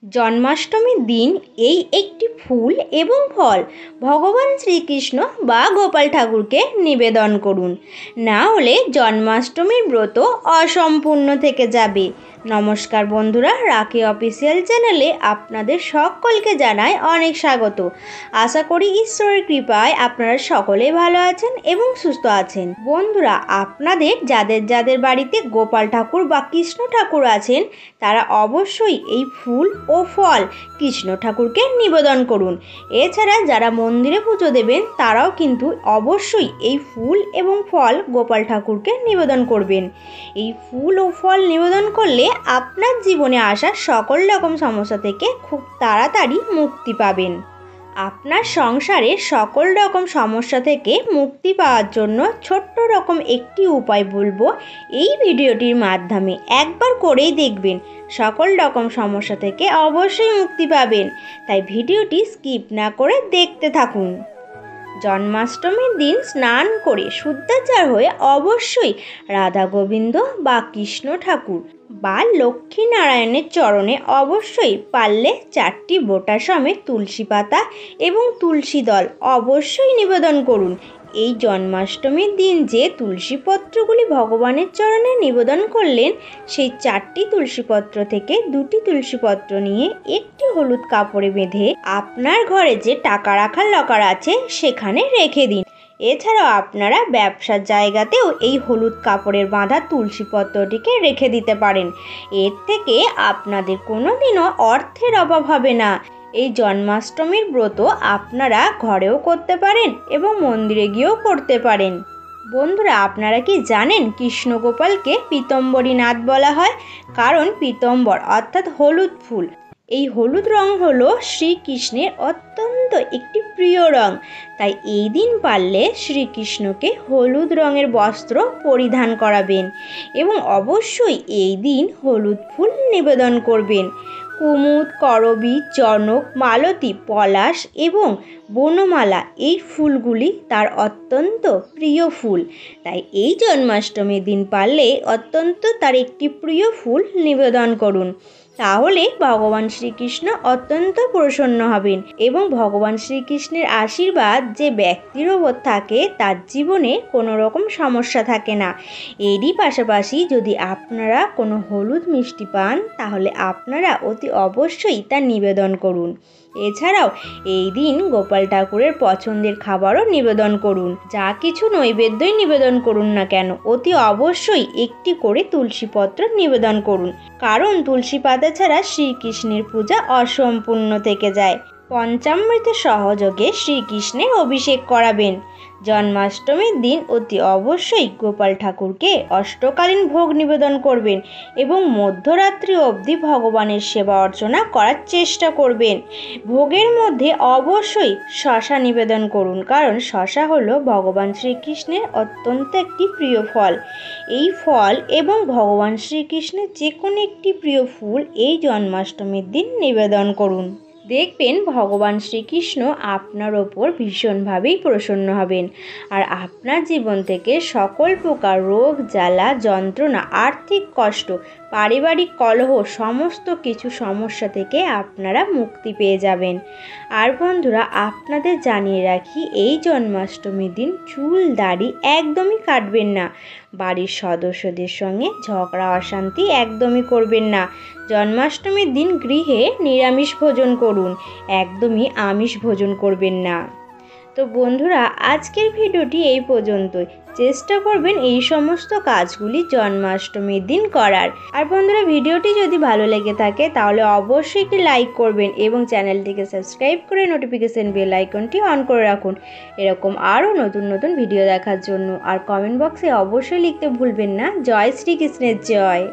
জন্মাষ্টমীর দিন এই একটি ফুল এবং ফল ভগবান শ্রীকৃষ্ণ বা গোপাল ঠাকুরকে নিবেদন করুন, না হলে জন্মাষ্টমীর ব্রত অসম্পূর্ণ থেকে যাবে। নমস্কার বন্ধুরা, রাখি অফিসিয়াল চ্যানেলে আপনাদের সকলকে জানাই অনেক স্বাগত। আশা করি ঈশ্বরের কৃপায় আপনারা সকলেই ভালো আছেন এবং সুস্থ আছেন। বন্ধুরা, আপনাদের যাদের যাদের বাড়িতে গোপাল ঠাকুর বা কৃষ্ণ ঠাকুর আছেন তারা অবশ্যই এই ফুল ও ফল কৃষ্ণ ঠাকুরকে নিবেদন করুন। এছাড়া যারা মন্দিরে পুজো দেবেন তারাও কিন্তু অবশ্যই এই ফুল এবং ফল গোপাল ঠাকুরকে নিবেদন করবেন। এই ফুল ও ফল নিবেদন করলে আপনার জীবনে আসা সকল রকম সমস্যা থেকে খুব তাড়াতাড়ি মুক্তি পাবেন। আপনার সংসারে সকল রকম সমস্যা থেকে মুক্তি পাওয়ার জন্য ছোট্ট রকম একটি উপায় বলবো, এই ভিডিওটির মাধ্যমে একবার করেই দেখবেন সকল রকম সমস্যা থেকে অবশ্যই মুক্তি পাবেন। তাই ভিডিওটি স্কিপ না করে দেখতে থাকুন। জন্মাষ্টমীর দিন স্নান করে শুদ্ধাচার হয়ে অবশ্যই রাধা গোবিন্দ বা কৃষ্ণ ঠাকুর বা লক্ষ্মী নারায়ণের চরণে অবশ্যই পারলে 4টি বোটা সমেত তুলসী পাতা এবং তুলসী দল অবশ্যই নিবেদন করুন। এই জন্মাষ্টমীর দিন যে তুলসীপত্রগুলি ভগবানের চরণে নিবেদন করলেন, সেই 4টি তুলসীপত্র থেকে 2টি তুলসীপত্র নিয়ে একটি হলুদ কাপড়ে বেঁধে আপনার ঘরে যে টাকা রাখার লকার আছে সেখানে রেখে দিন। এছাড়াও আপনারা ব্যবসার জায়গাতেও এই হলুদ কাপড়ের বাঁধা তুলসীপত্রটিকে রেখে দিতে পারেন। এর থেকে আপনাদের কোনোদিনও অর্থের অভাব হবে না। এই জন্মাষ্টমীর ব্রত আপনারা ঘরেও করতে পারেন এবং মন্দিরে গিয়েও করতে পারেন। বন্ধুরা, আপনারা কি জানেন কৃষ্ণ গোপালকে পীতম্বরীনাথ বলা হয়? কারণ পীতম্বর অর্থাৎ হলুদ ফুল, এই হলুদ রং হলো শ্রীকৃষ্ণের অত্যন্ত একটি প্রিয় রং। তাই এই দিন পারলে শ্রীকৃষ্ণকে হলুদ রঙের বস্ত্র পরিধান করাবেন এবং অবশ্যই এই দিন হলুদ ফুল নিবেদন করবেন। কুমুদ, করবী, জনক, মালতী, পলাশ এবং বনমালা এই ফুলগুলি তার অত্যন্ত প্রিয় ফুল। তাই এই জন্মাষ্টমীর দিন পারলে অত্যন্ত তার একটি প্রিয় ফুল নিবেদন করুন। তাহলে ভগবান শ্রীকৃষ্ণ অত্যন্ত প্রসন্ন হবেন এবং ভগবান শ্রীকৃষ্ণের আশীর্বাদ যে ব্যক্তির ওপর থাকে তার জীবনে কোনো রকম সমস্যা থাকে না। এরই পাশাপাশি যদি আপনারা কোনো হলুদ মিষ্টি পান তাহলে আপনারা অতি অবশ্যই তা নিবেদন করুন। এছাড়াও এই দিন গোপাল ঠাকুরের পছন্দের খাবারও নিবেদন করুন। যা কিছু নৈবেদ্যই নিবেদন করুন না কেন, অতি অবশ্যই একটি করে তুলসীপত্র নিবেদন করুন। কারণ তুলসী পাতা ছাড়া শ্রীকৃষ্ণের পূজা অসম্পূর্ণ থেকে যায়। পঞ্চামৃতের সহযোগে শ্রীকৃষ্ণের অভিষেক করাবেন। জন্মাষ্টমীর দিন অতি অবশ্যই গোপাল ঠাকুরকে অষ্টকালীন ভোগ নিবেদন করবেন এবং মধ্যরাত্রি অবধি ভগবানের সেবা অর্চনা করার চেষ্টা করবেন। ভোগের মধ্যে অবশ্যই শসা নিবেদন করুন, কারণ শসা হলো ভগবান শ্রীকৃষ্ণের অত্যন্ত একটি প্রিয় ফল। এই ফল এবং ভগবান শ্রীকৃষ্ণের যে কোনো একটি প্রিয় ফুল এই জন্মাষ্টমীর দিন নিবেদন করুন। দেখবেন ভগবান শ্রীকৃষ্ণ আপনার ওপর ভীষণভাবেই প্রসন্ন হবেন আর আপনার জীবন থেকে সকল প্রকার রোগ, জ্বালা, যন্ত্রণা, আর্থিক কষ্ট, পারিবারিক কলহ সমস্ত কিছু সমস্যা থেকে আপনারা মুক্তি পেয়ে যাবেন। আর বন্ধুরা, আপনাদের জানিয়ে রাখি, এই জন্মাষ্টমীর দিন চুল দাড়ি একদমই কাটবেন না। বাড়ির সদস্যদের সঙ্গে ঝগড়া অশান্তি একদমই করবেন না। জন্মাষ্টমীর দিন গৃহে নিরামিষ ভোজন করুন, একদমই আমিষ ভোজন করবেন না। তো বন্ধুরা, আজকের ভিডিওটি এই পর্যন্তই। চেষ্টা করবেন এই সমস্ত কাজগুলি জন্মাষ্টমীর দিন করার। আর বন্ধুরা, ভিডিওটি যদি ভালো লেগে থাকে তাহলে অবশ্যই একটি লাইক করবেন এবং চ্যানেলটিকে সাবস্ক্রাইব করে নোটিফিকেশন বেল আইকনটি অন করে রাখুন এরকম আরও নতুন নতুন ভিডিও দেখার জন্য। আর কমেন্ট বক্সে অবশ্যই লিখতে ভুলবেন না, জয় শ্রীকৃষ্ণের জয়।